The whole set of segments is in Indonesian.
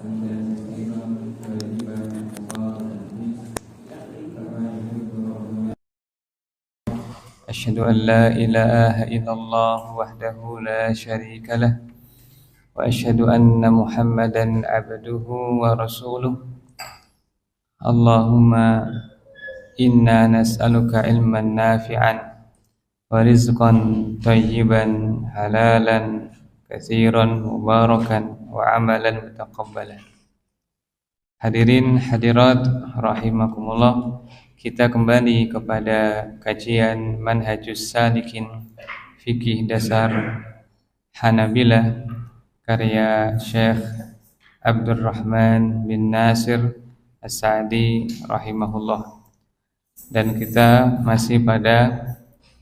حمدا كثيرا طيبا مباركا فيه كما يحب ربنا. أشهد أن لا إله إلا الله وحده لا شريك له وأشهد أن محمدا عبده ورسوله. اللهم إنا نسألك علما نافعا ورزقا طيبا حلالا كثيرا مباركا وعملا متقبلا. Hadirin hadirat rahimakumullah, kita kembali kepada kajian Manhajus Salikin Fikih Dasar Hanabilah karya Syekh Abdurrahman bin Nasir As-Sa'di rahimahullah. Dan kita masih pada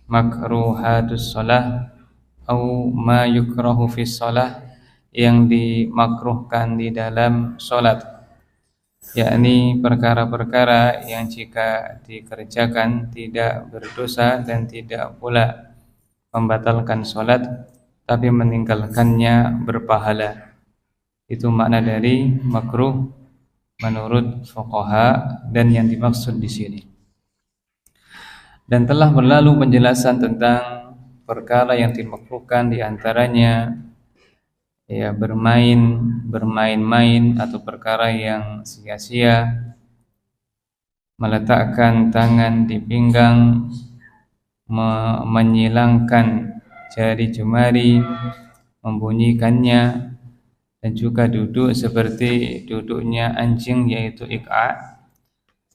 makruhatus shalah atau ma yukrahu fi shalah, yang dimakruhkan di dalam salat, yakni perkara-perkara yang jika dikerjakan tidak berdosa dan tidak pula membatalkan salat, tapi meninggalkannya berpahala. Itu makna dari makruh menurut fuqaha dan yang dimaksud di sini. Dan telah berlalu penjelasan tentang perkara yang dimakruhkan, di antaranya ya bermain-main atau perkara yang sia-sia, meletakkan tangan di pinggang, menyilangkan jari jemari, membunyikannya, dan juga duduk seperti duduknya anjing, yaitu iqa'.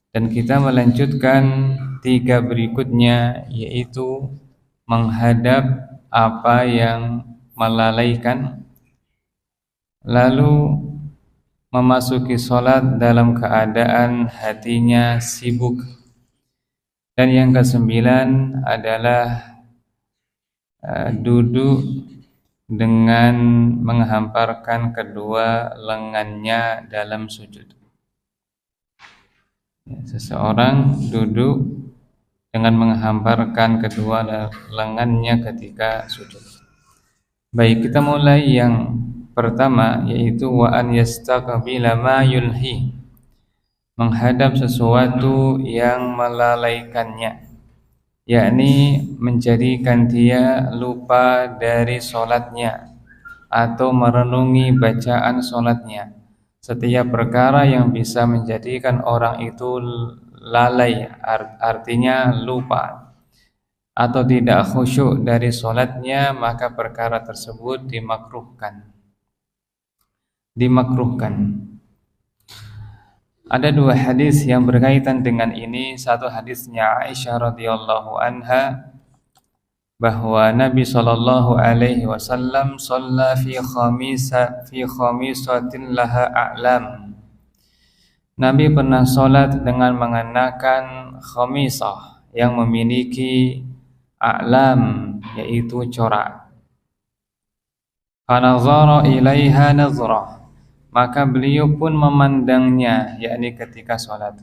Dan kita melanjutkan 3 berikutnya, yaitu menghadap apa yang melalaikan, lalu memasuki sholat dalam keadaan hatinya sibuk. Dan yang ke-9 adalah duduk dengan menghamparkan kedua lengannya dalam sujud. Seseorang duduk dengan menghamparkan kedua lengannya ketika sujud. Baik, kita mulai yang pertama, yaitu wa an yastaqbila ma yulhi, menghadap sesuatu yang melalaikannya, yakni menjadikan dia lupa dari salatnya atau merenungi bacaan salatnya. Setiap perkara yang bisa menjadikan orang itu lalai, artinya lupa atau tidak khusyuk dari salatnya, maka perkara tersebut dimakruhkan. Ada 2 hadis yang berkaitan dengan ini. Satu hadisnya Aisyah radhiyallahu anha, bahwa Nabi sallallahu alaihi wasallam shalla fi khamisatin laha a'lam. Nabi pernah salat dengan mengenakan khamisah yang memiliki a'lam, yaitu corak. Fanazara ilaiha nazrah, maka beliau pun memandangnya, yakni ketika salat.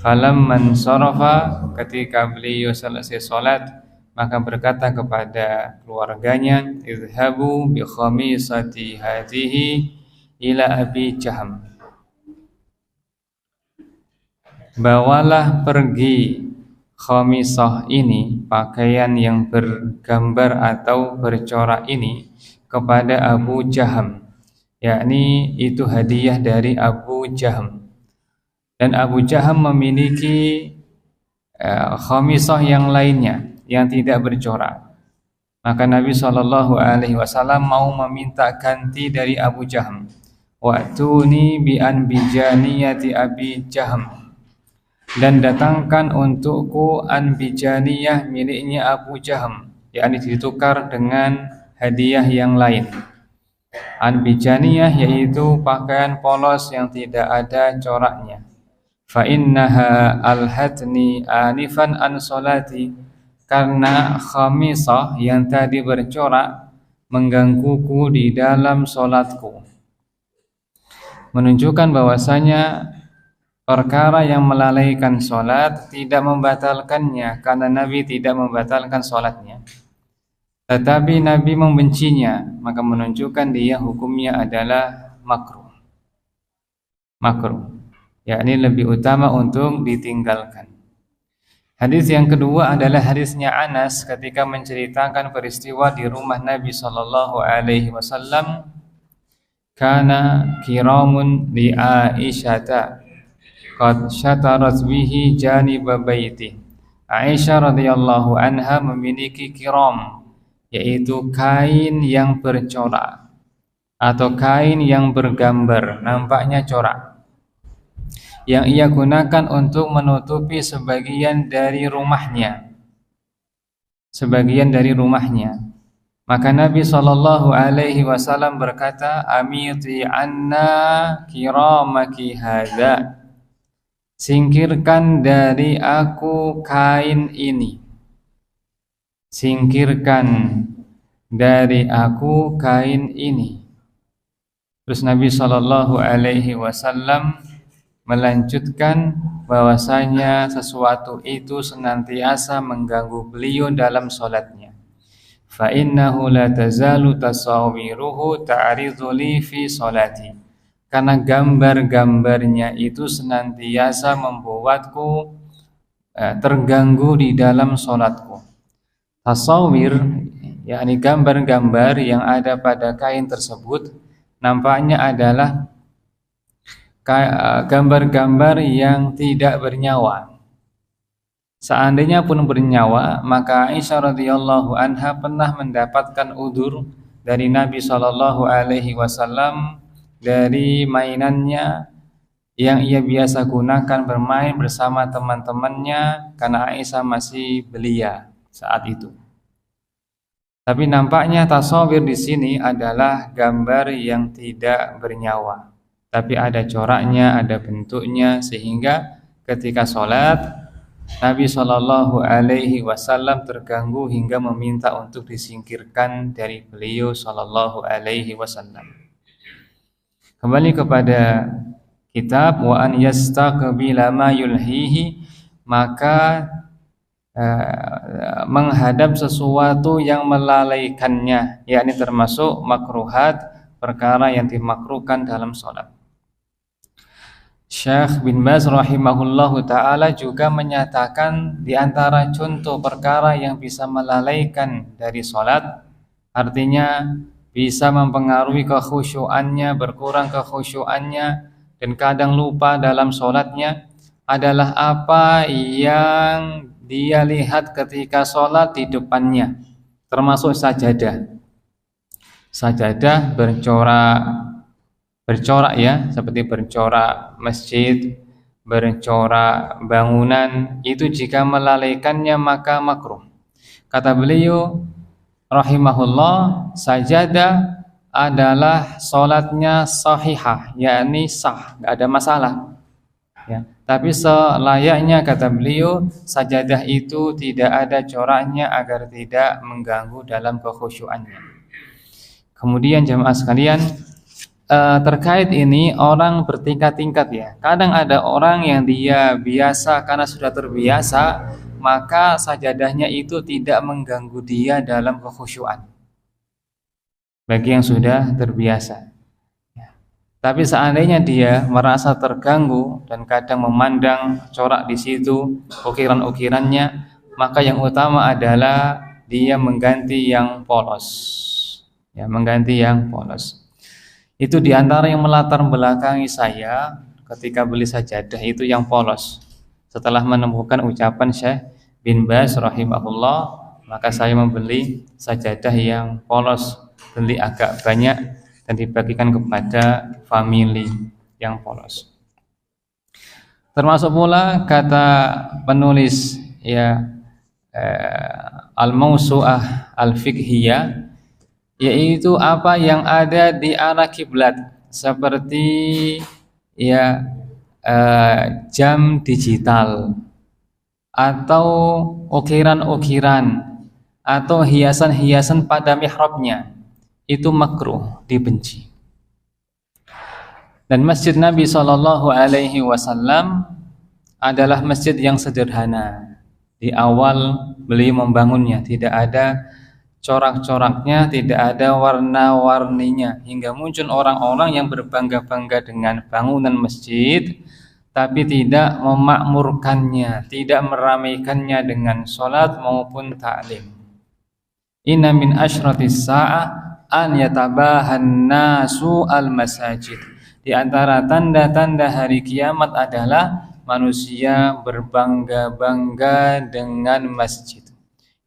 Falamman sarafa, ketika beliau selesai salat, maka berkata kepada keluarganya, izhabu bi khamisati hadhihi ila Abi Jahm, bawalah pergi khamisah ini, pakaian yang bergambar atau bercorak ini, kepada Abu Jahm, yakni itu hadiah dari Abu Jahm. Dan Abu Jahm memiliki khamisah yang lainnya yang tidak bercorak. Maka Nabi SAW mau meminta ganti dari Abu Jahm. Wa'tuni bi anbijaniyati Abi Jahm, dan datangkan untukku anbijaniyah miliknya Abu Jahm, yakni ditukar dengan hadiah yang lain. Anbijaniyah yaitu pakaian polos yang tidak ada coraknya. Fa innaha alhatni anifan an salati, karena khamisah yang tadi bercorak menggangguku di dalam salatku. Menunjukkan bahwasanya perkara yang melalaikan salat tidak membatalkannya, karena Nabi tidak membatalkan salatnya, tetapi Nabi membencinya, maka menunjukkan dia hukumnya adalah makruh. makruh, yakni lebih utama untuk ditinggalkan. Hadis yang kedua adalah hadisnya Anas ketika menceritakan peristiwa di rumah Nabi sallallahu alaihi wasallam. Kana kiramun li Aisyata qad syatarat bihi janiba baiti. Aisyah radhiyallahu anha memiliki kiram, yaitu kain yang bercorak atau kain yang bergambar, nampaknya corak, yang ia gunakan untuk menutupi sebagian dari rumahnya. Maka Nabi sallallahu alaihi wasallam berkata, "Amiti anna kiramaki hadza." Singkirkan dari aku kain ini. Singkirkan dari aku kain ini. Terus Nabi sallallahu alaihi wasallam melanjutkan bahwasanya sesuatu itu senantiasa mengganggu beliau dalam salatnya. Fa innahu la tazalu tasawiruhu ta'ridu li fi salati. Karena gambar-gambarnya itu senantiasa membuatku terganggu di dalam salatku. Tasawir, yakni gambar-gambar yang ada pada kain tersebut, nampaknya adalah gambar-gambar yang tidak bernyawa. Seandainya pun bernyawa, maka Aisyah radhiyallahu anha pernah mendapatkan udzur dari Nabi sallallahu alaihi wasallam dari mainannya yang ia biasa gunakan bermain bersama teman-temannya, karena Aisyah masih belia saat itu. Tapi nampaknya tasawir di sini adalah gambar yang tidak bernyawa, tapi ada coraknya, ada bentuknya, sehingga ketika sholat Nabi Shallallahu Alaihi Wasallam terganggu hingga meminta untuk disingkirkan dari beliau Shallallahu Alaihi Wasallam. Kembali kepada kitab wa an yastaqbila ma yulhihi, maka menghadap sesuatu yang melalaikannya, yakni termasuk makruhat, perkara yang dimakruhkan dalam sholat. Syekh bin Baz rahimahullahu ta'ala juga menyatakan di antara contoh perkara yang bisa melalaikan dari sholat, artinya bisa mempengaruhi kekhusyuannya, berkurang kekhusyuannya, dan kadang lupa dalam sholatnya, adalah apa yang dia lihat ketika sholat di depannya, termasuk sajadah. Sajadah bercorak ya, seperti bercorak masjid, bercorak bangunan, itu jika melalaikannya maka makruh. Kata beliau rahimahullah, sajadah adalah sholatnya sahihah, yakni sah, tidak ada masalah ya. Tapi selayaknya, kata beliau, sajadah itu tidak ada coraknya agar tidak mengganggu dalam kekhusyuannya. Kemudian jamaah sekalian, terkait ini orang bertingkat-tingkat ya. Kadang ada orang yang dia biasa, karena sudah terbiasa, maka sajadahnya itu tidak mengganggu dia dalam kekhusyuan, bagi yang sudah terbiasa. Tapi seandainya dia merasa terganggu dan kadang memandang corak di situ, ukiran-ukirannya, maka yang utama adalah dia mengganti yang polos. Ya, mengganti yang polos. Itu diantara yang melatar belakangi saya ketika beli sajadah itu yang polos. Setelah menemukan ucapan Syekh bin Baz rahimahullah, maka saya membeli sajadah yang polos, beli agak banyak dan dibagikan kepada family yang polos. Termasuk pula kata penulis ya Al-Mawsu'ah Al-Fiqhiyah, yaitu apa yang ada di arah kiblat, seperti ya jam digital atau ukiran-ukiran atau hiasan-hiasan pada mihrabnya, itu makruh, dibenci. Dan masjid Nabi Shallallahu Alaihi Wasallam adalah masjid yang sederhana. Di awal beliau membangunnya tidak ada corak-coraknya, tidak ada warna-warninya, hingga muncul orang-orang yang berbangga-bangga dengan bangunan masjid tapi tidak memakmurkannya, tidak meramaikannya dengan sholat maupun ta'lim. Inna min asyratis sa'ah an yatabahan nasu al-masajid. Di antara tanda-tanda hari kiamat adalah manusia berbangga-bangga dengan masjid,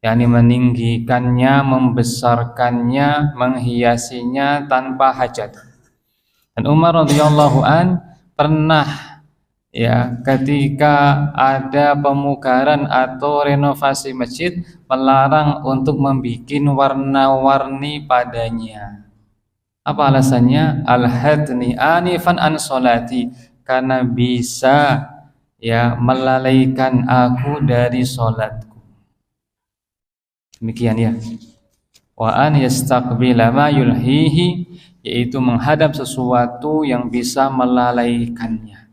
yakni meninggikannya, membesarkannya, menghiasinya tanpa hajat. Dan Umar radhiyallahu an pernah ketika ada pemugaran atau renovasi masjid, melarang untuk membuat warna-warni padanya. Apa alasannya? Al-hadni anifan an sholati, karena bisa melalaikan aku dari sholatku. Demikian ya. Wa an yastaqbila ma yulhihi, yaitu menghadap sesuatu yang bisa melalaikannya.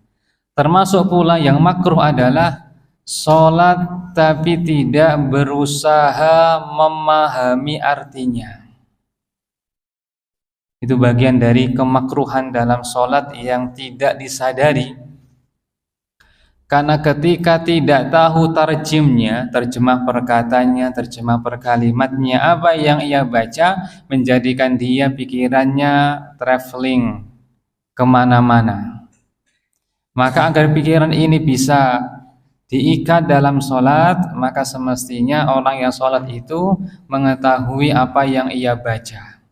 Termasuk pula yang makruh adalah sholat tapi tidak berusaha memahami artinya. Itu bagian dari kemakruhan dalam sholat yang tidak disadari. Karena ketika tidak tahu tarjimnya, terjemah perkataannya, terjemah perkalimatnya, apa yang ia baca, menjadikan dia pikirannya traveling kemana-mana. Maka agar pikiran ini bisa diikat dalam sholat, maka semestinya orang yang sholat itu mengetahui apa yang ia baca.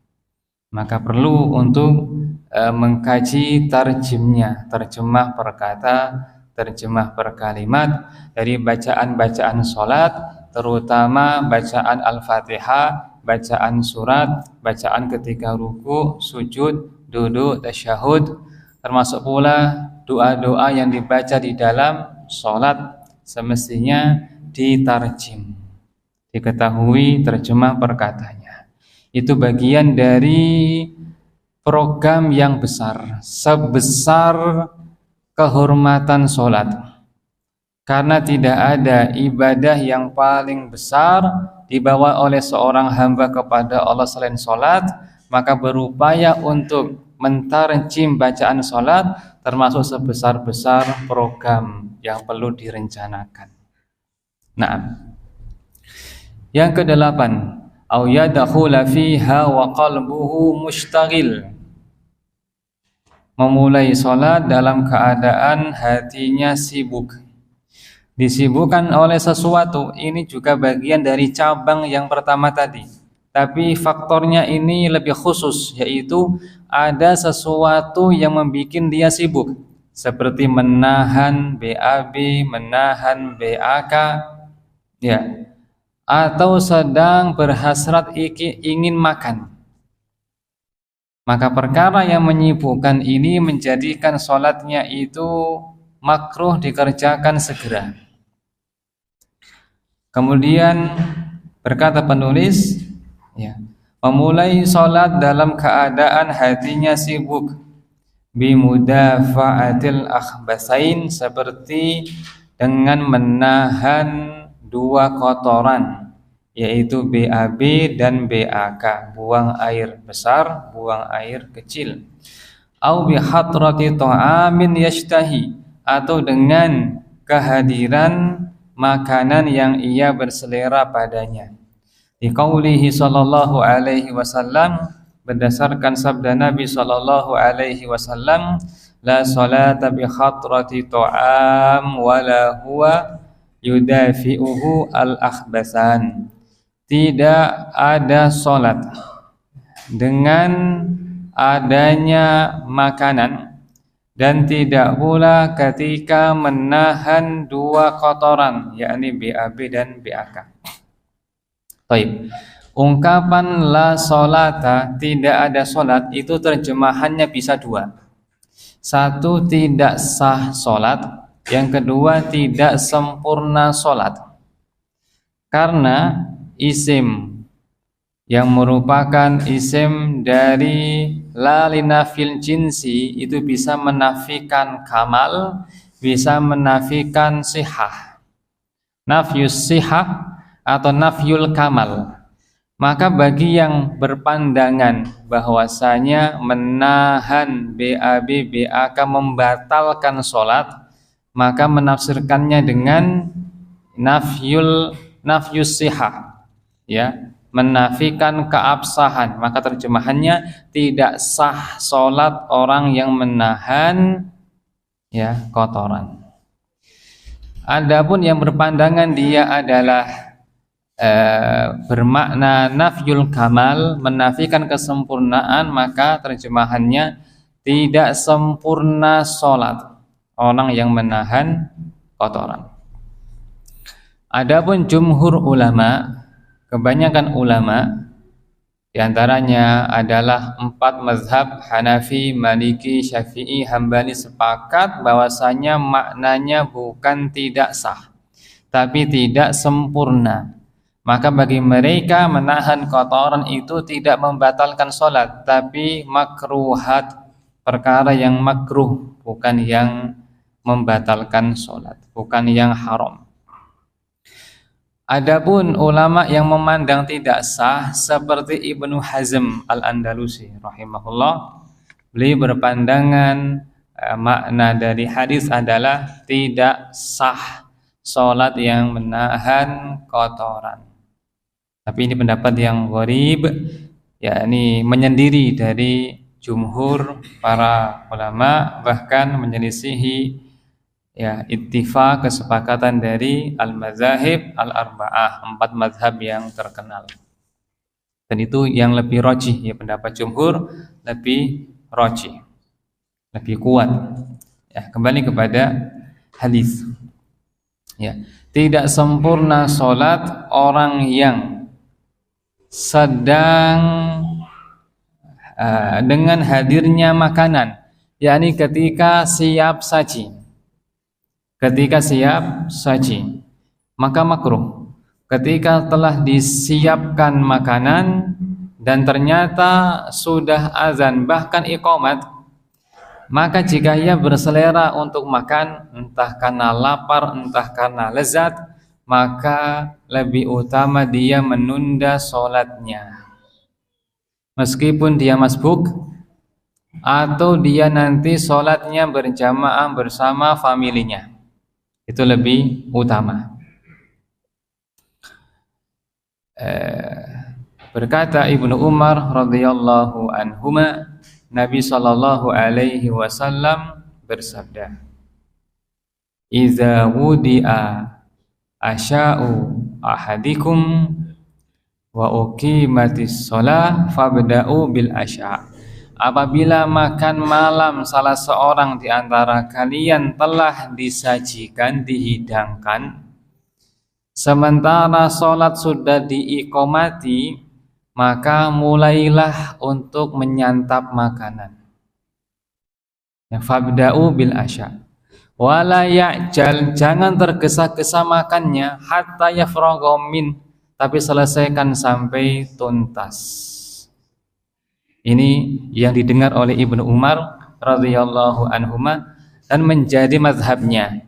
Maka perlu untuk mengkaji tarjimnya, terjemah perkata, terjemah perkalimat dari bacaan-bacaan sholat, terutama bacaan Al-Fatihah, bacaan surat, bacaan ketika ruku, sujud, duduk, tasyahud, termasuk pula doa-doa yang dibaca di dalam sholat semestinya ditarjim, diketahui terjemah perkatanya. Itu bagian dari program yang besar, sebesar kehormatan sholat. Karena tidak ada ibadah yang paling besar dibawa oleh seorang hamba kepada Allah selain sholat, maka berupaya untuk mentarjim bacaan sholat termasuk sebesar-besar program yang perlu direncanakan. Nah, yang kedelapan, au yadkhula fiha wa qalbuhu mushtaghil, memulai sholat dalam keadaan hatinya sibuk, disibukkan oleh sesuatu. Ini juga bagian dari cabang yang pertama tadi, tapi faktornya ini lebih khusus, yaitu ada sesuatu yang membuat dia sibuk, seperti menahan BAB, menahan BAK, atau sedang berhasrat ingin makan. Maka perkara yang menyibukkan ini menjadikan sholatnya itu makruh dikerjakan segera. Kemudian berkata penulis, memulai sholat dalam keadaan hatinya sibuk, bimudafa'atil akhbasain, seperti dengan menahan dua kotoran, yaitu BAB dan BAK, buang air besar, buang air kecil. Au bihadrati ta'amin yashtahi, atau dengan kehadiran makanan yang ia berselera padanya. Di qaulihi sallallahu alaihi wasallam, berdasarkan sabda Nabi sallallahu alaihi wasallam, la salata bi hadrati ta'am wala huwa yudafi'uhu al-akhbasan. Tidak ada sholat dengan adanya makanan, dan tidak pula ketika menahan dua kotoran, yakni BAB dan BAK. Baik. Ungkapan la sholata, tidak ada sholat, itu terjemahannya bisa dua. Satu, tidak sah sholat. Yang kedua, tidak sempurna sholat. Karena isim yang merupakan isim dari la linafil jinsi itu bisa menafikan kamal, bisa menafikan sihah. Nafyus sihah atau nafyul kamal. Maka bagi yang berpandangan bahwasanya menahan BAK membatalkan sholat, maka menafsirkannya dengan nafyus sihah, ya, menafikan keabsahan. Maka terjemahannya tidak sah sholat orang yang menahan, ya, kotoran. Adapun yang berpandangan dia adalah bermakna nafyul kamal, menafikan kesempurnaan, maka terjemahannya tidak sempurna sholat orang yang menahan kotoran. Adapun jumhur ulama, kebanyakan ulama, diantaranya adalah 4 mazhab Hanafi, Maliki, Syafi'i, Hambali, sepakat bahwasanya maknanya bukan tidak sah, tapi tidak sempurna. Maka bagi mereka menahan kotoran itu tidak membatalkan sholat, tapi makruhat, perkara yang makruh, bukan yang membatalkan sholat, bukan yang haram. Adapun ulama yang memandang tidak sah seperti Ibnu Hazm Al-Andalusi rahimahullah, beliau berpandangan makna dari hadis adalah tidak sah sholat yang menahan kotoran. Tapi ini pendapat yang gharib, yakni menyendiri dari jumhur para ulama, bahkan menyelisihi, ya, ittifaq, kesepakatan dari al-mazahib al-arba'ah, 4 mazhab yang terkenal. Dan itu yang lebih rajih, ya, pendapat jumhur lebih rajih, lebih kuat. Ya, kembali kepada hadis. Ya, tidak sempurna sholat orang yang sedang dengan hadirnya makanan, yakni ketika siap saji. Ketika siap saji, maka makruh. Ketika telah disiapkan makanan dan ternyata sudah azan, bahkan iqamat, maka jika ia berselera untuk makan, entah karena lapar, entah karena lezat, maka lebih utama dia menunda sholatnya, meskipun dia masbuk, atau dia nanti sholatnya berjamaah bersama familinya. Itu lebih utama. Berkata Ibnu Umar radhiyallahu anhuma, Nabi sallallahu alaihi wasallam bersabda, "Idza wudi'a asya'u ahadikum wa uqimatis shalah fabda'u bil asya'." Apabila makan malam salah seorang di antara kalian telah disajikan, dihidangkan, sementara sholat sudah diiqomati, maka mulailah untuk menyantap makanan. Fabda'u bil asya'. Wala ya'jal, jangan tergesa-gesa makannya, hatta yafragha min, tapi selesaikan sampai tuntas. Ini yang didengar oleh Ibnu Umar radhiyallahu anhuma dan menjadi mazhabnya.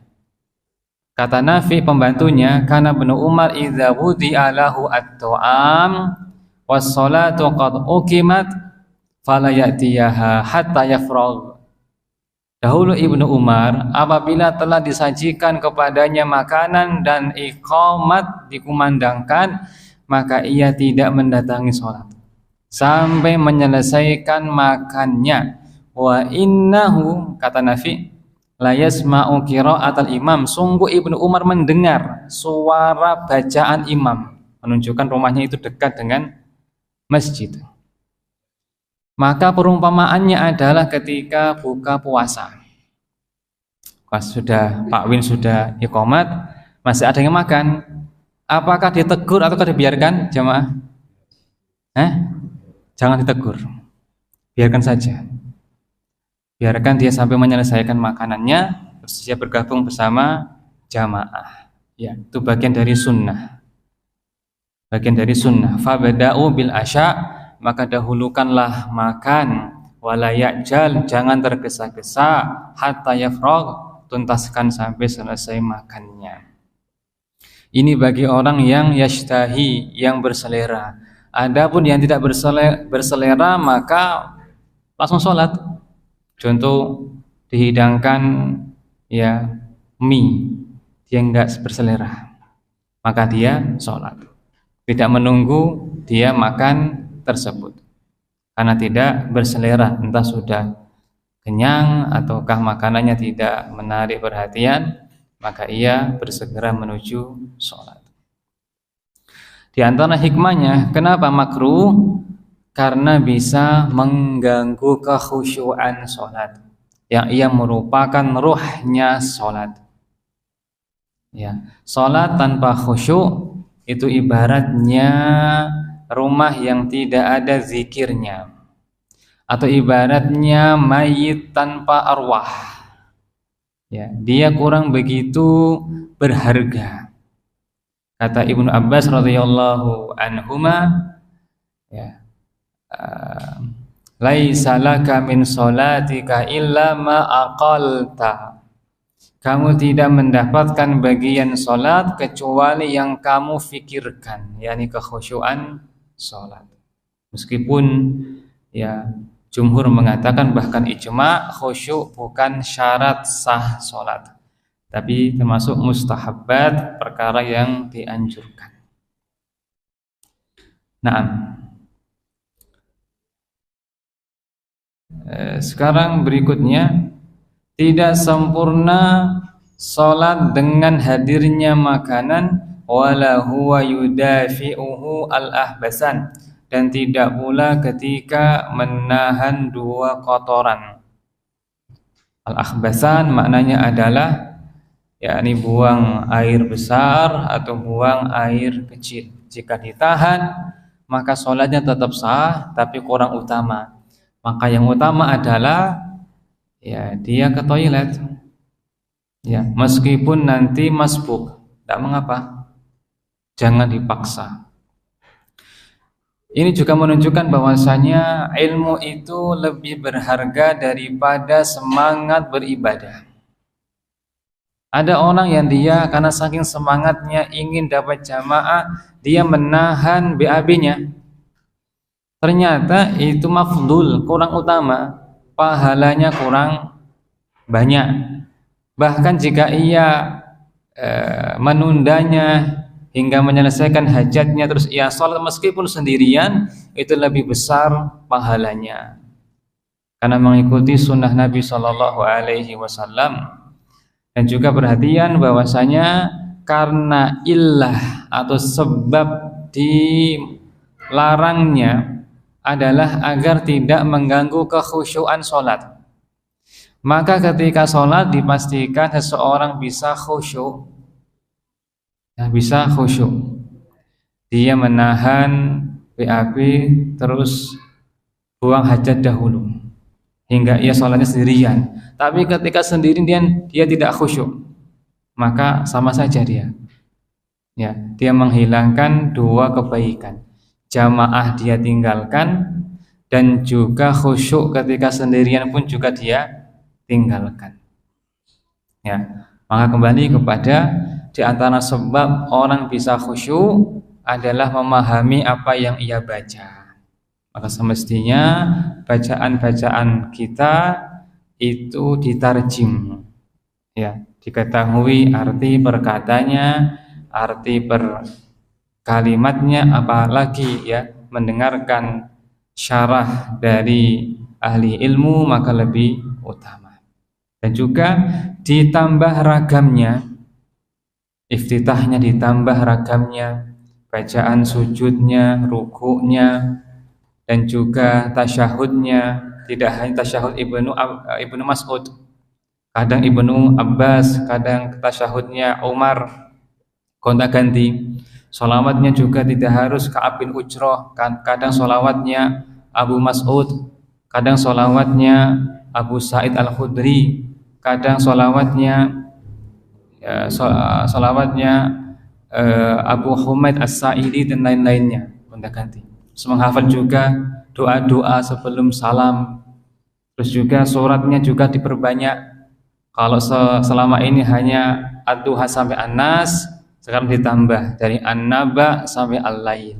Kata Nafi pembantunya, karena Ibnu Umar idza wudi'a lahu at-ta'am was-salatu qad uqimat fala ya'tiyaha hatta yafragh. Dahulu Ibnu Umar apabila telah disajikan kepadanya makanan dan iqamat dikumandangkan, maka ia tidak mendatangi sholat sampai menyelesaikan makannya. Wa innahu, kata Nafi, la yasma'u qira'atal imam, sungguh Ibnu Umar mendengar suara bacaan imam, menunjukkan rumahnya itu dekat dengan masjid. Maka perumpamaannya adalah ketika buka puasa, pas sudah Pak Win sudah iqamat, masih ada yang makan, apakah ditegur atau dibiarkan jamaah? Jangan ditegur, biarkan saja, biarkan dia sampai menyelesaikan makanannya, terus dia bergabung bersama jamaah. Ya, itu bagian dari sunnah, bagian dari sunnah. Fabda'u bil asya', maka dahulukanlah makan, wala ya'jal, jangan tergesa-gesa, hatta yafragh, tuntaskan sampai selesai makannya. Ini bagi orang yang yashtahi, yang berselera. Adapun yang tidak berselera maka langsung sholat. Contoh dihidangkan ya mie, dia enggak berselera, maka dia sholat. Tidak menunggu dia makan tersebut karena tidak berselera, entah sudah kenyang ataukah makanannya tidak menarik perhatian, maka ia bersegera menuju sholat. Di antara hikmahnya kenapa makruh? Karena bisa mengganggu kekhusyuan sholat, yang ia merupakan ruhnya sholat. Ya, sholat tanpa khusyuk itu ibaratnya rumah yang tidak ada zikirnya, atau ibaratnya mayit tanpa arwah. Ya, dia kurang begitu berharga. Kata Ibnu Abbas radhiyallahu anhuma, ya, laisa laka min sholatika illa ma aqalta. Kamu tidak mendapatkan bagian salat kecuali yang kamu fikirkan, yakni kekhusyuan salat. Meskipun ya jumhur mengatakan, bahkan ijma, khusyuk bukan syarat sah salat, tapi termasuk mustahabbat, perkara yang dianjurkan. Nah, sekarang berikutnya, tidak sempurna salat dengan hadirnya makanan, wala huwa yudafi'uhu al-ahbasan, dan tidak pula ketika menahan dua kotoran. Al-ahbasan maknanya adalah yakni buang air besar atau buang air kecil. Jika ditahan maka salatnya tetap sah, tapi kurang utama. Maka yang utama adalah ya dia ke toilet, ya meskipun nanti masbuk, tidak mengapa, jangan dipaksa. Ini juga menunjukkan bahwasanya ilmu itu lebih berharga daripada semangat beribadah. Ada orang yang dia karena saking semangatnya ingin dapat jamaah, dia menahan BAB-nya. Ternyata itu mafdul, kurang utama, pahalanya kurang banyak. Bahkan jika ia menundanya hingga menyelesaikan hajatnya terus ia sholat meskipun sendirian, itu lebih besar pahalanya karena mengikuti sunnah Nabi Shallallahu Alaihi Wasallam. Dan juga perhatian bahwasanya karena illah atau sebab dilarangnya adalah agar tidak mengganggu kekhusyuan sholat. Maka ketika sholat dipastikan seseorang bisa khusyuk. Nah, bisa khusyuk. Dia menahan BAB terus buang hajat dahulu hingga ia sholatnya sendirian. Tapi ketika sendiri dia tidak khusyuk, maka sama saja dia. Ya, dia menghilangkan dua kebaikan. Jamaah dia tinggalkan, dan juga khusyuk ketika sendirian pun juga dia tinggalkan. Ya, maka kembali kepada di antara sebab orang bisa khusyuk adalah memahami apa yang ia baca. Maka semestinya bacaan-bacaan kita itu ditarjim, ya, diketahui arti perkatanya, arti per kalimatnya, apalagi ya mendengarkan syarah dari ahli ilmu maka lebih utama. Dan juga ditambah ragamnya, iftitahnya ditambah ragamnya, bacaan sujudnya, rukuknya, dan juga tasyahudnya. Tidak hanya tasyahud Ibnu Mas'ud, kadang Ibnu Abbas, kadang tasyahudnya Umar, gonta-ganti. Sholawatnya juga tidak harus Ka'ab bin Ujrah, kadang sholawatnya Abu Mas'ud, kadang sholawatnya Abu Sa'id Al-Khudri, kadang sholawatnya Abu Humaid As-Sa'idi dan lain-lainnya, gonta-ganti. Terus menghafal juga doa-doa sebelum salam. Terus juga suratnya juga diperbanyak. Kalau selama ini hanya Ad-Duha sampai An-Nas, sekarang ditambah dari An-Naba sampai Al-Lail.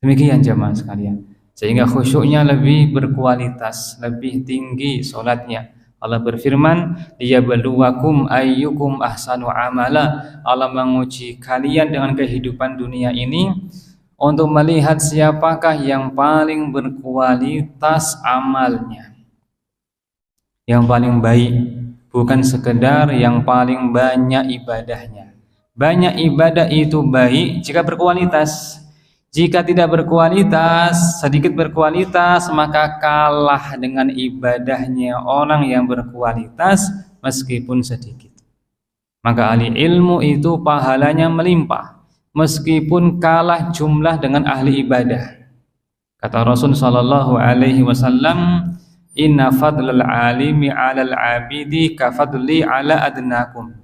Demikian jemaah sekalian. Sehingga khusyuknya lebih berkualitas, lebih tinggi salatnya. Allah berfirman, liyabluwakum ayyukum ahsanu amala. Allah menguji kalian dengan kehidupan dunia ini untuk melihat siapakah yang paling berkualitas amalnya, yang paling baik, bukan sekedar yang paling banyak ibadahnya. Banyak ibadah itu baik jika berkualitas. Jika tidak berkualitas, sedikit berkualitas, maka kalah dengan ibadahnya orang yang berkualitas meskipun sedikit. Maka ahli ilmu itu pahalanya melimpah meskipun kalah jumlah dengan ahli ibadah. Kata Rasul sallallahu alaihi wasallam, "Inna fadlal alimi 'alal 'abidi ka fadli 'ala adnakum."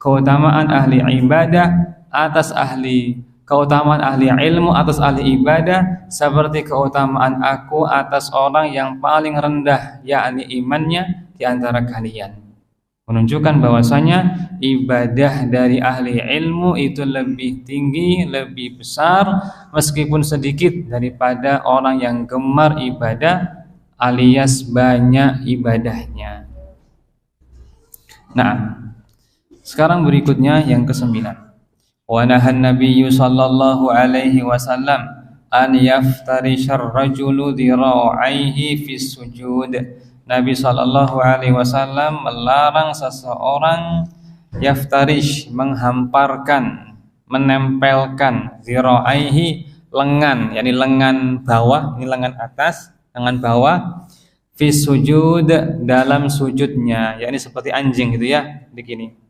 Keutamaan ahli ibadah atas keutamaan ahli ilmu atas ahli ibadah seperti keutamaan aku atas orang yang paling rendah, yakni imannya di antara kalian. Menunjukkan bahwasanya ibadah dari ahli ilmu itu lebih tinggi, lebih besar meskipun sedikit daripada orang yang gemar ibadah alias banyak ibadahnya. Nah, sekarang berikutnya yang ke-9. Wa nahan nabiyyu sallallahu alaihi wasallam an yaftarishar rajulu dhira'aihi fis sujud. Nabi sallallahu alaihi wasallam melarang seseorang yaftarish, menghamparkan, menempelkan dhira'aihi, lengan, yakni lengan bawah, ini lengan atas, lengan bawah, fis sujud, dalam sujudnya, yakni seperti anjing gitu ya, begini.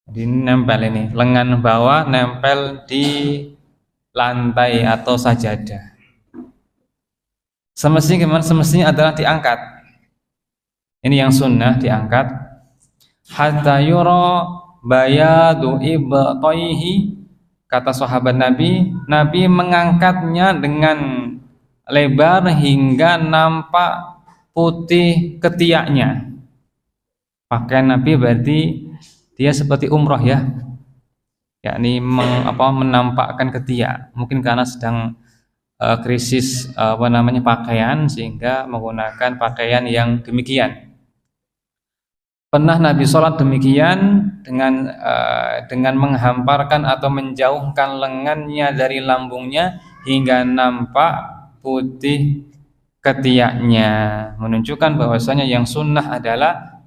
Jadi nempel ini, lengan bawah nempel di lantai atau sajadah. Semestinya adalah diangkat. Ini yang sunnah, diangkat. Hatta yura bayadu ibtaihi, kata sahabat Nabi mengangkatnya dengan lebar hingga nampak putih ketiaknya. Pakaian Nabi berarti dia seperti umroh ya, yakni menampakkan ketiak. Mungkin karena sedang krisis pakaian, sehingga menggunakan pakaian yang demikian. Pernah Nabi sholat demikian dengan menghamparkan atau menjauhkan lengannya dari lambungnya hingga nampak putih ketiaknya, menunjukkan bahwasanya yang sunnah adalah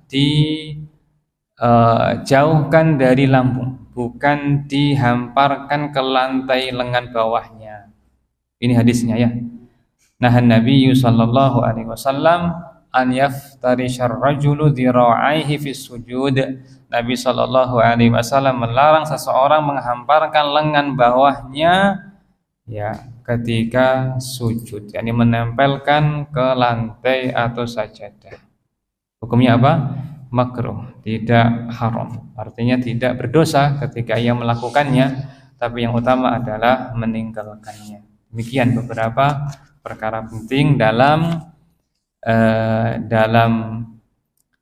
jauhkan dari lambung, bukan dihamparkan ke lantai lengan bawahnya. Ini hadisnya ya. Nahan Nabi sallallahu alaihi wasallam an yaftarishar rajulu dhira'aihi fis sujud. Nabi sallallahu alaihi wasallam melarang seseorang menghamparkan lengan bawahnya ya ketika sujud, yakni menempelkan ke lantai atau sajadah. Hukumnya apa? Makruh, tidak haram. Artinya tidak berdosa ketika ia melakukannya, tapi yang utama adalah meninggalkannya. Demikian beberapa perkara penting dalam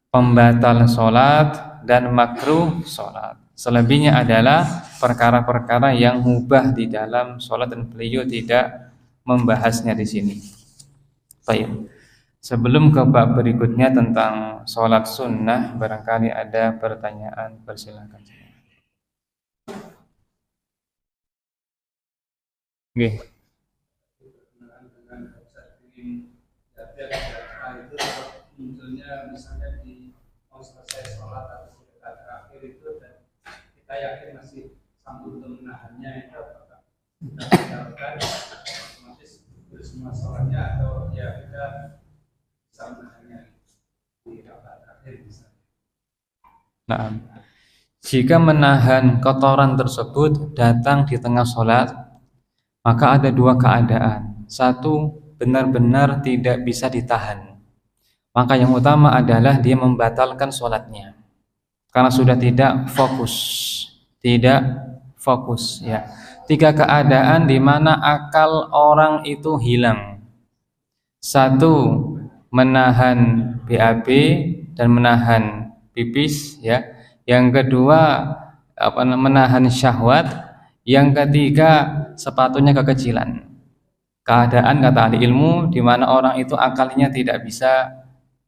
pembatal sholat dan makruh sholat. Selebihnya adalah perkara-perkara yang mubah di dalam sholat dan beliau tidak membahasnya di sini. Baik. Sebelum ke bab berikutnya tentang sholat sunnah, barangkali ada pertanyaan, persilakan. Oke. Munculnya misalnya di mau selesai sholat atau sekitar terakhir itu, dan kita yakin masih sanggup untuk menahannya, itu apakah kita tinggalkan otomatis semua sholatnya, atau ya kita Nah, jika menahan kotoran tersebut datang di tengah sholat, maka ada dua keadaan. Satu, benar-benar tidak bisa ditahan, maka yang utama adalah dia membatalkan sholatnya karena sudah tidak fokus ya. Tiga keadaan di mana akal orang itu hilang. Satu, menahan BAB dan menahan pipis ya. Yang kedua menahan syahwat. Yang ketiga sepatunya kekecilan. Keadaan kata ahli ilmu di mana orang itu akalnya tidak bisa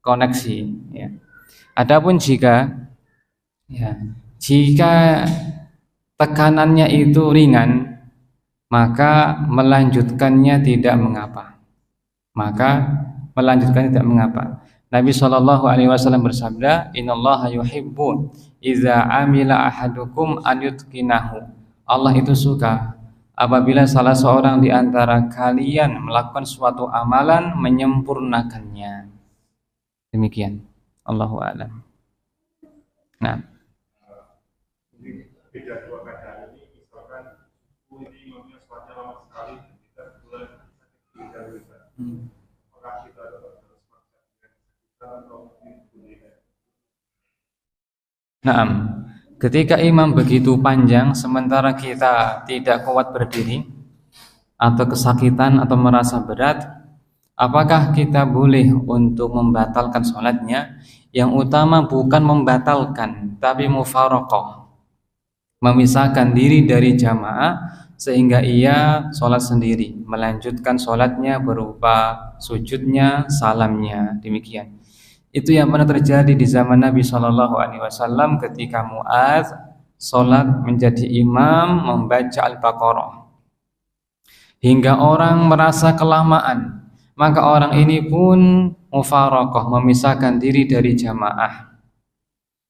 koneksi, ya. Adapun ya, jika tekanannya itu ringan, maka melanjutkannya tidak mengapa. Nabi SAW bersabda, Innallaha yuhibbu idza amila ahadukum an yutqinahu. Allah itu suka apabila salah seorang di antara kalian melakukan suatu amalan menyempurnakannya. Demikian. Allahu a'lam. Nah, beda dua keadaan ini, misalkan ini imamnya sholatnya lama sekali, kita mulai apakah kita harus maksa atau Naam, ketika imam begitu panjang sementara kita tidak kuat berdiri atau kesakitan atau merasa berat, apakah kita boleh untuk membatalkan sholatnya? Yang utama bukan membatalkan, tapi mufaraqah, memisahkan diri dari jamaah sehingga ia sholat sendiri, melanjutkan sholatnya berupa sujudnya, salamnya, demikian. Itu yang pernah terjadi di zaman Nabi SAW ketika Mu'adz sholat menjadi imam membaca Al-Baqarah hingga orang merasa kelamaan, maka orang ini pun mufaraqah, memisahkan diri dari jamaah.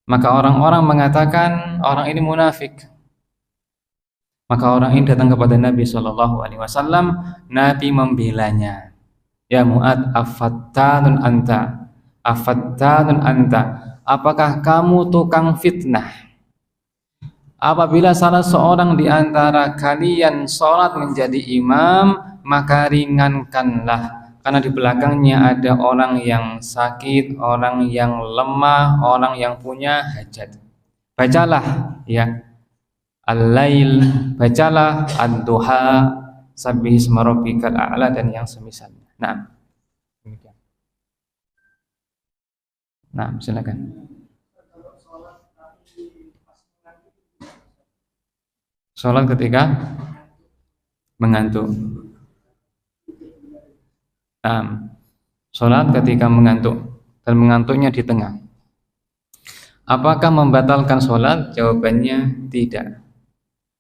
Maka orang-orang mengatakan orang ini munafik. Maka orang ini datang kepada Nabi SAW. Nabi membelanya. Ya Mu'adz, afattanun anta, apakah kamu tukang fitnah? Apabila salah seorang di antara kalian sholat menjadi imam, maka ringankanlah, karena di belakangnya ada orang yang sakit, orang yang lemah, orang yang punya hajat. Bacalah ya al-lail, bacalah ad-duha, sabbihisma rabbikal a'la dan yang semisalnya. Nah, silakan. Sholat ketika mengantuk. Sholat ketika mengantuk dan mengantuknya di tengah. Apakah membatalkan sholat? Jawabannya tidak.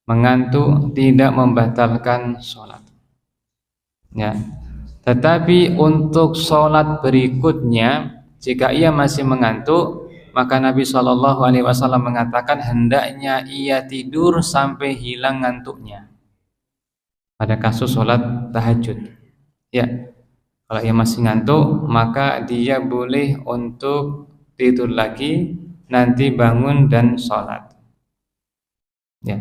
Mengantuk tidak membatalkan sholat. Ya. Tetapi untuk sholat berikutnya, jika ia masih mengantuk, maka Nabi SAW mengatakan hendaknya ia tidur sampai hilang ngantuknya. Pada kasus sholat tahajud, ya. Kalau ia masih ngantuk, maka dia boleh untuk tidur lagi, nanti bangun dan sholat. Ya.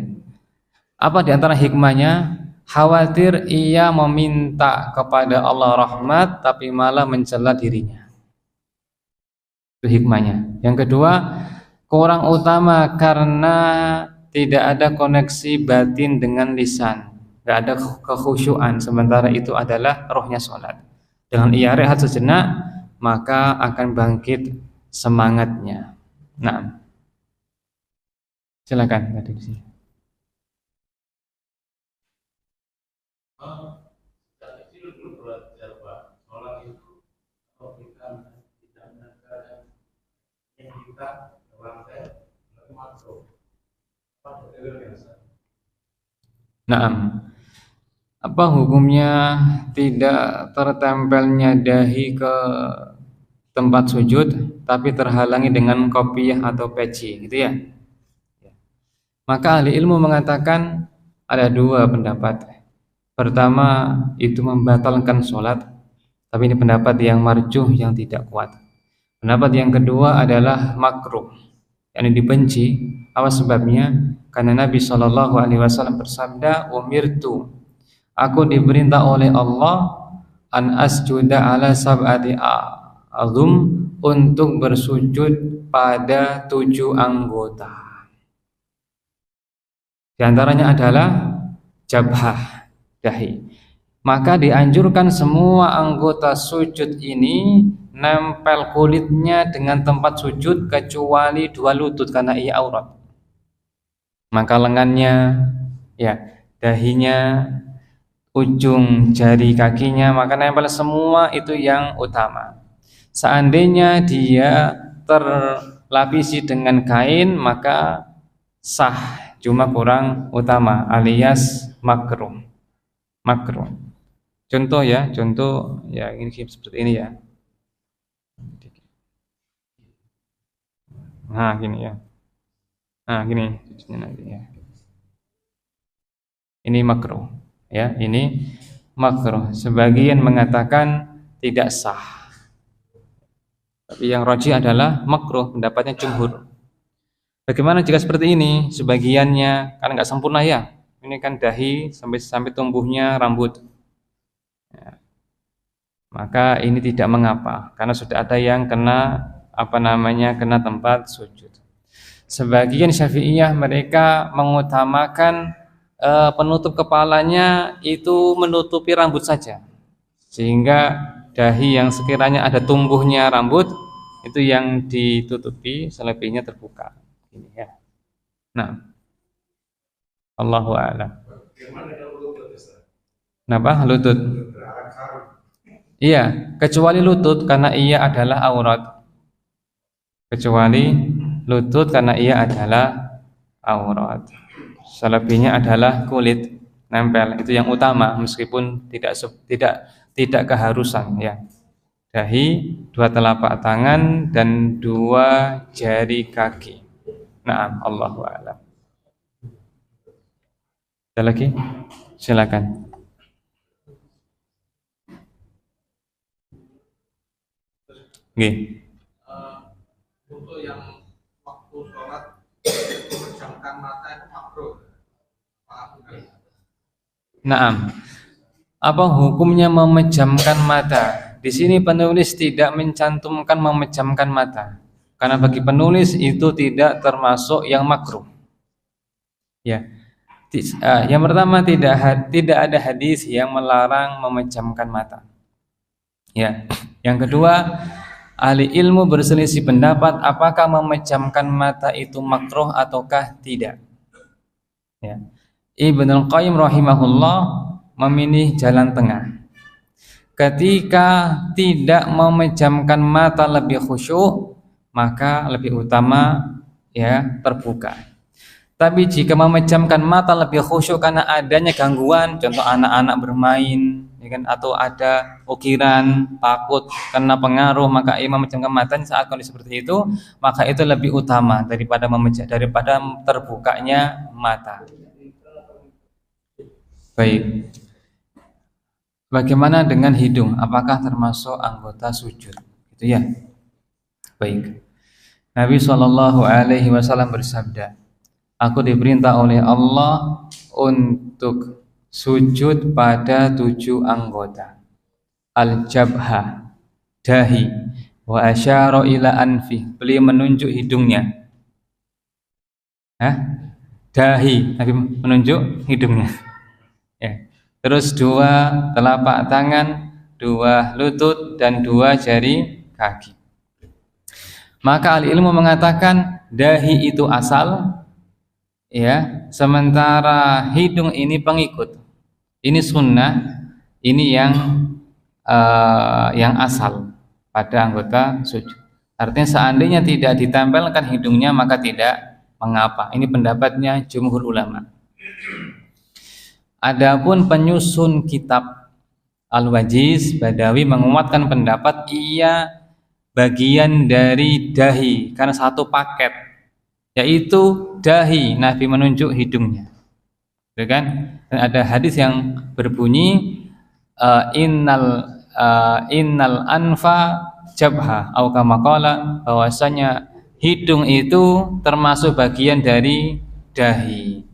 Apa di antara hikmahnya? Khawatir ia meminta kepada Allah rahmat, tapi malah mencela dirinya. Itu hikmahnya. Yang kedua, kurang utama karena tidak ada koneksi batin dengan lisan, tidak ada kekhusyuan. Sementara itu adalah rohnya sholat. Dengan ia rehat sejenak, maka akan bangkit semangatnya. Nah, silakan tadi di sini. Naam. Apa hukumnya tidak tertempelnya dahi ke tempat sujud tapi terhalangi dengan kopiah atau peci, gitu ya? Maka ahli ilmu mengatakan ada dua pendapat. Pertama, itu membatalkan sholat, tapi ini pendapat yang marjuh, yang tidak kuat. Pendapat yang kedua adalah makruh, yang dibenci. Apa sebabnya? Karena Nabi SAW bersabda, umirtu, aku diperintah oleh Allah an asjuda ala sab'ati a'zum, untuk bersujud pada 7 anggota. Di antaranya adalah jabhah, dahi. Maka dianjurkan semua anggota sujud ini nempel kulitnya dengan tempat sujud kecuali 2 lutut karena ia aurat. Maka lengannya, ya, dahinya, ujung jari kakinya, maka nempel semua itu yang utama. Seandainya dia terlapisi dengan kain maka sah, cuma kurang utama alias makruh. Makruh. Contoh ya, contoh ya ini seperti ini ya. Nah, gini ya. Nah, gini nanti ya. Ini makruh ya, ini makruh. Sebagian mengatakan tidak sah. Tapi yang rajih adalah makruh, pendapatnya jumhur. Bagaimana jika seperti ini? Sebagiannya kan nggak sempurna ya. Ini kan dahi sampai tumbuhnya rambut. Ya, maka ini tidak mengapa karena sudah ada yang kena kena tempat sujud. Sebagian Syafi'iyah mereka mengutamakan penutup kepalanya itu menutupi rambut saja, sehingga dahi yang sekiranya ada tumbuhnya rambut itu yang ditutupi, selebihnya terbuka. Ini ya. Nah, Allahu a'lam. Kenapa lutut? Iya, kecuali lutut karena ia adalah aurat. Kecuali lutut karena ia adalah aurat. Selebihnya adalah kulit nempel, itu yang utama meskipun tidak keharusan ya. Dahi, dua telapak tangan dan dua jari kaki. Naam, Allahu a'lam. Ada lagi? Silakan. Nggih. Untuk yang waktu sholat memejamkan mata itu makruh. Naam. Apa hukumnya memejamkan mata? Di sini penulis tidak mencantumkan memejamkan mata, karena bagi penulis itu tidak termasuk yang makruh. Ya, yang pertama tidak ada hadis yang melarang memejamkan mata. Ya, yang kedua ahli ilmu berselisih pendapat apakah memejamkan mata itu makruh ataukah tidak. Ya, Ibnul Qayyim rahimahullah memilih jalan tengah. Ketika tidak memejamkan mata lebih khusyuk, maka lebih utama ya terbuka. Tapi jika memejamkan mata lebih khusyuk karena adanya gangguan, contoh anak-anak bermain, ya kan, atau ada ukiran, takut kena pengaruh, maka ia memejamkan matanya saat kondisi seperti itu, maka itu lebih utama daripada terbukanya mata. Baik. Bagaimana dengan hidung? Apakah termasuk anggota sujud? Itu ya. Baik. Nabi SAW bersabda, aku diperintah oleh Allah untuk sujud pada 7 anggota. Al-jabha, dahi, wa asyara ila anfi. Beliau menunjuk hidungnya. Dahi, Nabi menunjuk hidungnya. Ya. Terus 2 telapak tangan, 2 lutut dan 2 jari kaki. Maka ahli ilmu mengatakan dahi itu asal, ya, sementara hidung ini pengikut. Ini sunnah, ini yang asal pada anggota sujud. Artinya seandainya tidak ditempelkan hidungnya maka tidak mengapa. Ini pendapatnya jumhur ulama. Adapun penyusun kitab Al-Wajiz Badawi menguatkan pendapat ia bagian dari dahi karena satu paket, yaitu dahi, Nabi menunjuk hidungnya. Gitu kan? Dan ada hadis yang berbunyi innal anfa jabha atau kama qala, bahwasanya hidung itu termasuk bagian dari dahi.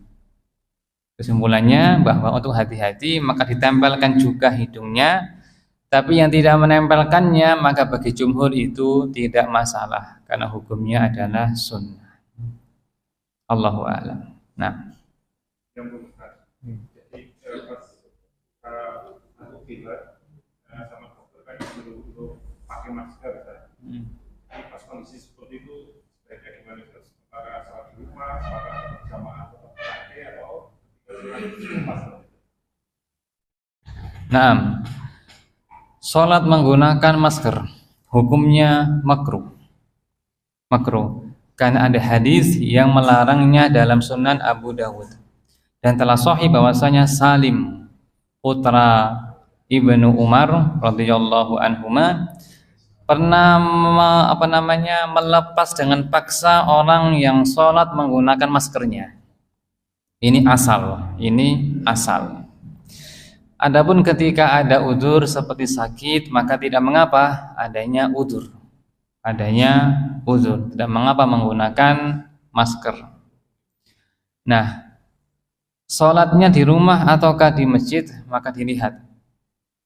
Kesimpulannya bahwa untuk hati-hati maka ditempelkan juga hidungnya, tapi yang tidak menempelkannya maka bagi jumhur itu tidak masalah karena hukumnya adalah sunnah. Allahu a'lam. Nah, Jadi pas aku kiblat sama dokter kan untuk pakai masker kan. Pas kondisi seperti itu sebaiknya gimana terus? Apakah salat di rumah, apakah jamaah tetap pakai atau pas Naam, salat menggunakan masker hukumnya makruh. Makruh karena ada hadis yang melarangnya dalam Sunan Abu Dawud. Dan telah sahih bahwasanya Salim putra Ibnu Umar radhiyallahu anhuma pernah melepas dengan paksa orang yang sholat menggunakan maskernya. Ini asal. Adapun ketika ada udzur seperti sakit, maka tidak mengapa adanya udzur. Tidak mengapa menggunakan masker. Nah, sholatnya di rumah ataukah di masjid, maka dilihat.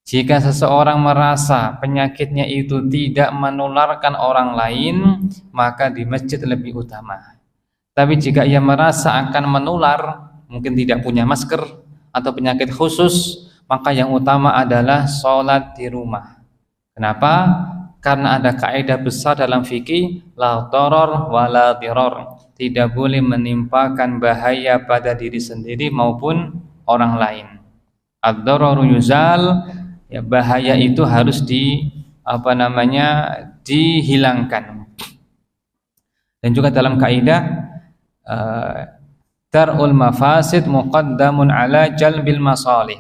Jika seseorang merasa penyakitnya itu tidak menularkan orang lain, maka di masjid lebih utama. Tapi jika ia merasa akan menular, mungkin tidak punya masker atau penyakit khusus, maka yang utama adalah sholat di rumah. Kenapa? Karena ada kaidah besar dalam fikih, la darar wa la dirar. Tidak boleh menimpakan bahaya pada diri sendiri maupun orang lain. Ad-dararu yuzal, ya, bahaya itu harus dihilangkan. Dan juga dalam kaidah dar'ul mafasid muqaddamun ala jalbil masalih.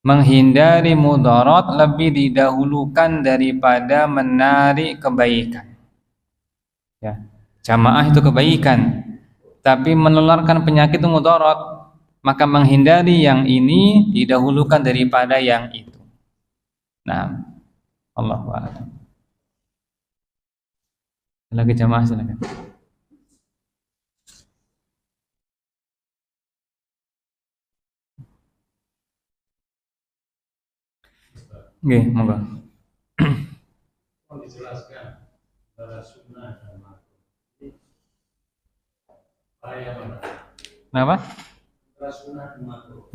Menghindari mudarat lebih didahulukan daripada menarik kebaikan. Ya, jamaah itu kebaikan, tapi menularkan penyakit itu mudarat, maka menghindari yang ini didahulukan daripada yang itu. Nah, Allahu a'lam. Lagi jamaah silakan. Oke, monggo. Mau dijelaskan antara sunnah dan makruh. Bahaya mana? Kenapa? Antara sunnah dan makruh.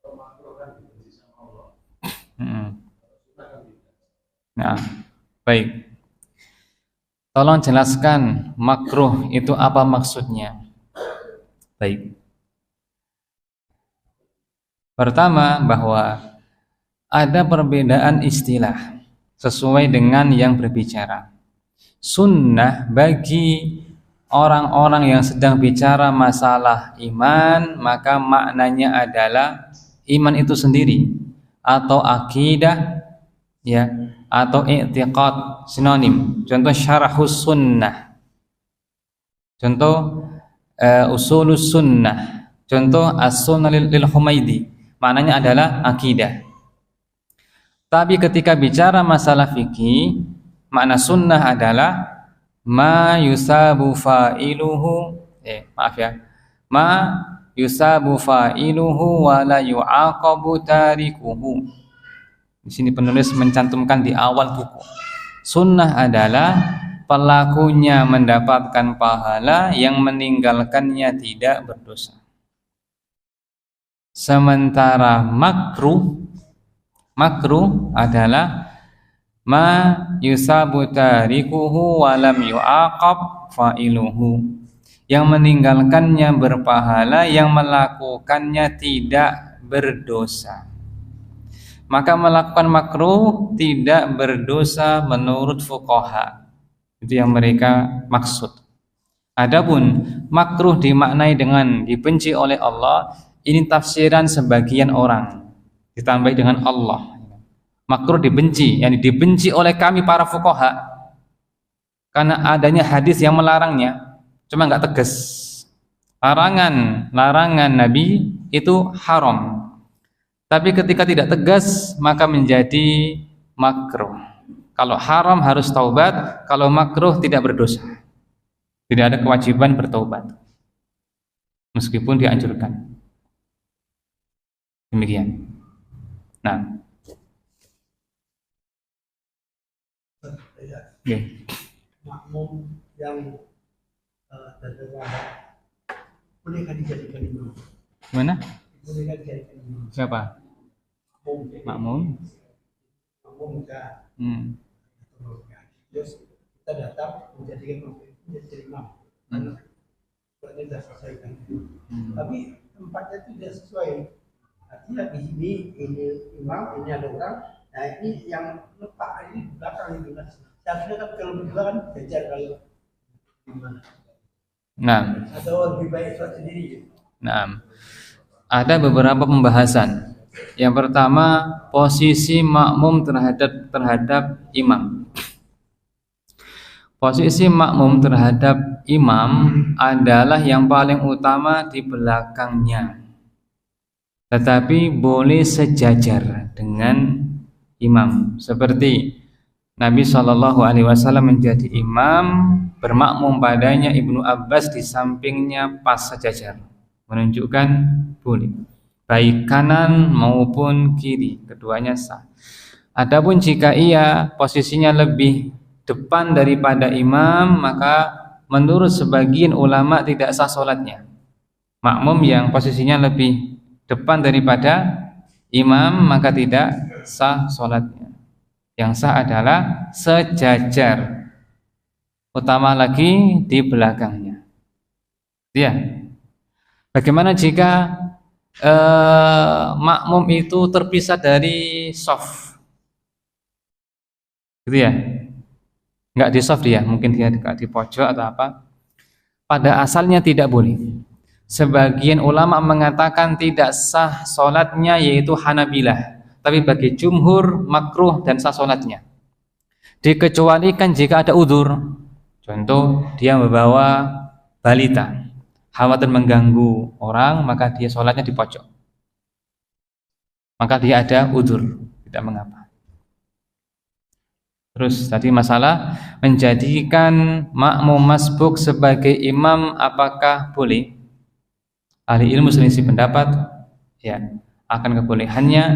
Kalau makruh kan dibenci sama Allah. Sunnah kan tidak. Nah, baik. Tolong jelaskan makruh itu apa maksudnya. Baik. Pertama, bahwa ada perbedaan istilah sesuai dengan yang berbicara. Sunnah bagi orang-orang yang sedang bicara masalah iman, maka maknanya adalah iman itu sendiri atau akidah, ya, atau i'tiqad, sinonim. Contoh syarahus sunnah, contoh usulus sunnah, contoh as-sunnah lil Humaidi, maknanya adalah akidah. Tapi ketika bicara masalah fikih, makna sunnah adalah ma yusabu fa'iluhu, ma yusabu fa'iluhu wa la yu'aqabu tarikuhu. Di sini penulis mencantumkan di awal buku. Sunnah adalah pelakunya mendapatkan pahala, yang meninggalkannya tidak berdosa. Sementara makruh adalah ma yusabu tarikuhu wa lam yu'aqab fa'iluhu, yang meninggalkannya berpahala, yang melakukannya tidak berdosa. Maka melakukan makruh tidak berdosa menurut fuqaha. Itu yang mereka maksud. Adapun makruh dimaknai dengan dibenci oleh Allah, ini tafsiran sebagian orang, ditambah dengan Allah. Makruh dibenci, yakni dibenci oleh kami para fuqaha karena adanya hadis yang melarangnya, cuma nggak tegas. Larangan Nabi itu haram, tapi ketika tidak tegas maka menjadi makruh. Kalau haram harus taubat, kalau makruh tidak berdosa, tidak ada kewajiban bertaubat meskipun dianjurkan. Demikian. Nah, makmum yang bolehkah dijadikan imam? Gimana? Bolehkah dijadikan imam? Siapa? Makmum. Makmum enggak. Terus kita datang menjadikan imam. Karena sudah selesai kan. Tapi tempatnya itu tidak sesuai. Artinya di sini ini imam, ini ada orang. Nah ini yang lepak ini di belakang itu kan. Seharusnya kan kalau berdua kan jajar kalau gimana? Nah, Atau lebih baik sholat sendiri. nah, ada beberapa pembahasan. Yang pertama, posisi makmum terhadap imam. Posisi makmum terhadap imam adalah yang paling utama di belakangnya. Tetapi boleh sejajar dengan imam. Seperti Nabi SAW menjadi imam, bermakmum padanya Ibnu Abbas di sampingnya pas sejajar. Menunjukkan boleh. Baik kanan maupun kiri, keduanya sah. Adapun jika ia posisinya lebih depan daripada imam, maka menurut sebagian ulama tidak sah sholatnya. Makmum yang posisinya lebih depan daripada imam maka tidak sah sholatnya. Yang sah adalah sejajar, utama lagi di belakangnya. Ya. Bagaimana jika makmum itu terpisah dari shaf? Gitu ya? Enggak di shaf dia, mungkin dia di pojok atau apa. Pada asalnya tidak boleh. Sebagian ulama mengatakan tidak sah sholatnya, yaitu Hanabilah. Tapi bagi jumhur makruh dan sah sholatnya. Dikecualikan jika ada udzur. Contoh dia membawa balita, khawatir mengganggu orang, maka dia sholatnya di pojok. Maka dia ada udzur, tidak mengapa. Terus tadi masalah menjadikan makmum masbuk sebagai imam, apakah boleh? Ahli ilmu selisih pendapat, ya, akan kebolehannya.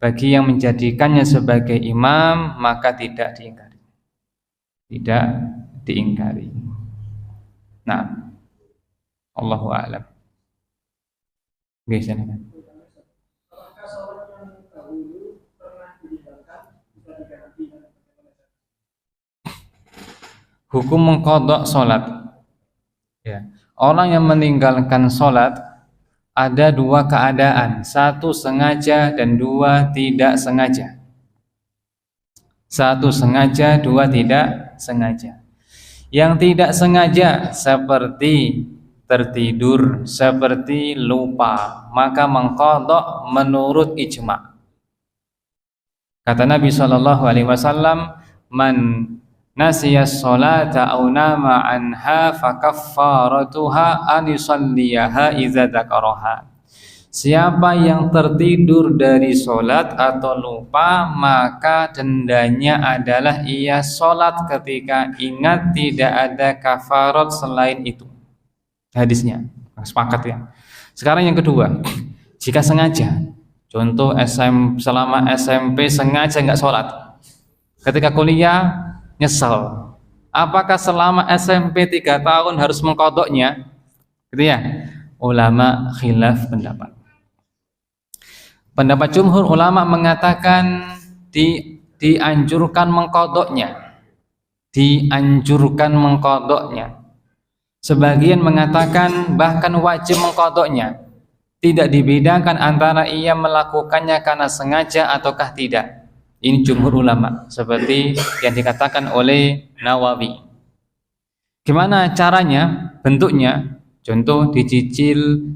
Bagi yang menjadikannya sebagai imam maka tidak diingkari. Tidak diingkari. Nah, Allahu a'lam. Oke, silakan. Hukum mengqadha salat. Ya. Orang yang meninggalkan salat ada dua keadaan, satu sengaja dan dua tidak sengaja. Satu sengaja, dua tidak sengaja. Yang tidak sengaja seperti tertidur, seperti lupa, maka mengqadha menurut ijma'. Kata Nabi SAW, man nasiyas sholata aw nama anha fakaffaratuha an yusalliyaha idza dzakaraha. Siapa yang tertidur dari sholat atau lupa, maka dendanya adalah ia sholat ketika ingat, tidak ada kafarat selain itu. Hadisnya sepakat ya. Sekarang yang kedua, jika sengaja, contoh selama SMP sengaja nggak sholat, ketika kuliah nyesel, apakah selama SMP 3 tahun harus mengqadhanya? Gitu ya. Ulama khilaf pendapat. Pendapat jumhur ulama mengatakan dianjurkan mengqadhanya. Dianjurkan mengqadhanya. Sebagian mengatakan bahkan wajib mengqadhanya. Tidak dibedakan antara ia melakukannya karena sengaja ataukah tidak. Ini jumhur ulama, seperti yang dikatakan oleh Nawawi. Gimana caranya, bentuknya? Contoh dicicil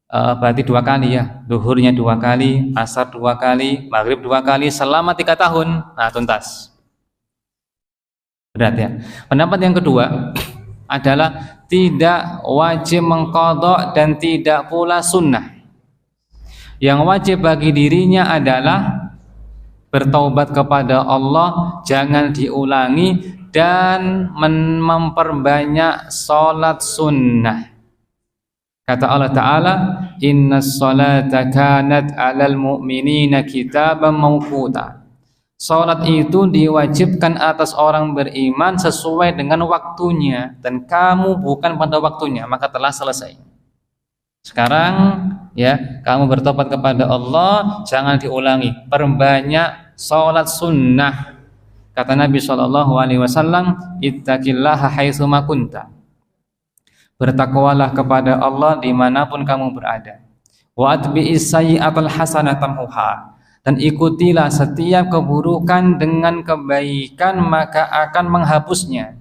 berarti 2 kali ya, duhurnya 2 kali, asar 2 kali, maghrib 2 kali selama 3 tahun, nah tuntas. Berat ya. Pendapat yang kedua adalah tidak wajib mengqadha dan tidak pula sunnah. Yang wajib bagi dirinya adalah bertaubat kepada Allah, jangan diulangi, dan memperbanyak sholat sunnah. Kata Allah Ta'ala, innas sholata kanat alal mu'minina kitaban mawquta. Sholat itu diwajibkan atas orang beriman sesuai dengan waktunya, dan kamu bukan pada waktunya, maka telah selesai. Sekarang ya, kamu bertobat kepada Allah, jangan diulangi, perbanyak sholat sunnah. Kata Nabi SAW, ittaqillaha haitsu ma kunta. Bertakwalah kepada Allah dimanapun kamu berada. Wa atbi'is sayyi'atal hasanata tamhuha. Dan ikutilah setiap keburukan dengan kebaikan, maka akan menghapusnya.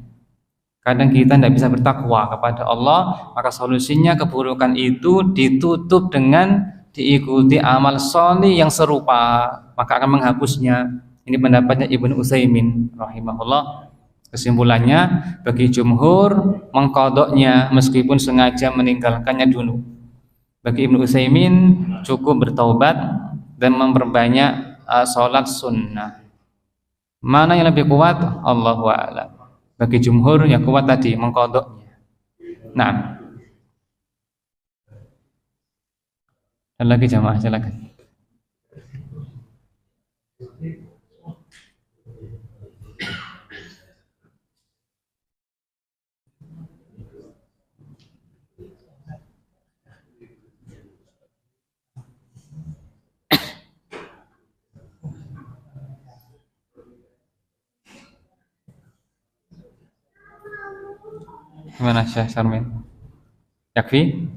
Kadang kita tidak bisa bertakwa kepada Allah, maka solusinya keburukan itu ditutup dengan diikuti amal soleh yang serupa, maka akan menghapusnya. Ini pendapatnya Ibnu Utsaimin rahimahullah. Kesimpulannya, bagi jumhur mengkodoknya meskipun sengaja meninggalkannya dulu. Bagi Ibnu Utsaimin cukup bertaubat dan memperbanyak sholat sunnah. Mana yang lebih kuat? Allahu a'lam. Bagi jumhur yang kuat tadi mengkodoknya. Nah, dan lagi jamaah silakan. Gimana Syekh Sarmin? Yakfi?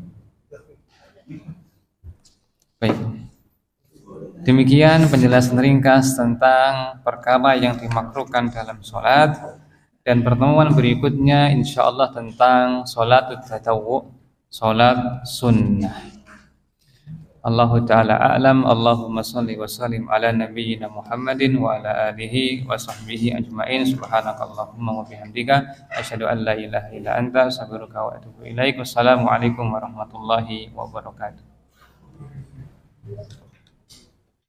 Baik. Demikian penjelasan ringkas tentang perkara yang dimakruhkan dalam sholat. Dan pertemuan berikutnya insyaallah tentang sholat tatawwu, sholat sunnah. Allahu ta'ala a'lam. Allahumma salli wa sallim ala nabiyyina Muhammadin wa ala alihi wa sahbihi ajma'in. Subhanakallahumma wa bihamdika asyhadu an la ilaha illa anta astaghfiruka wa atubu ilaik. Wassalamualaikum warahmatullahi wabarakatuh.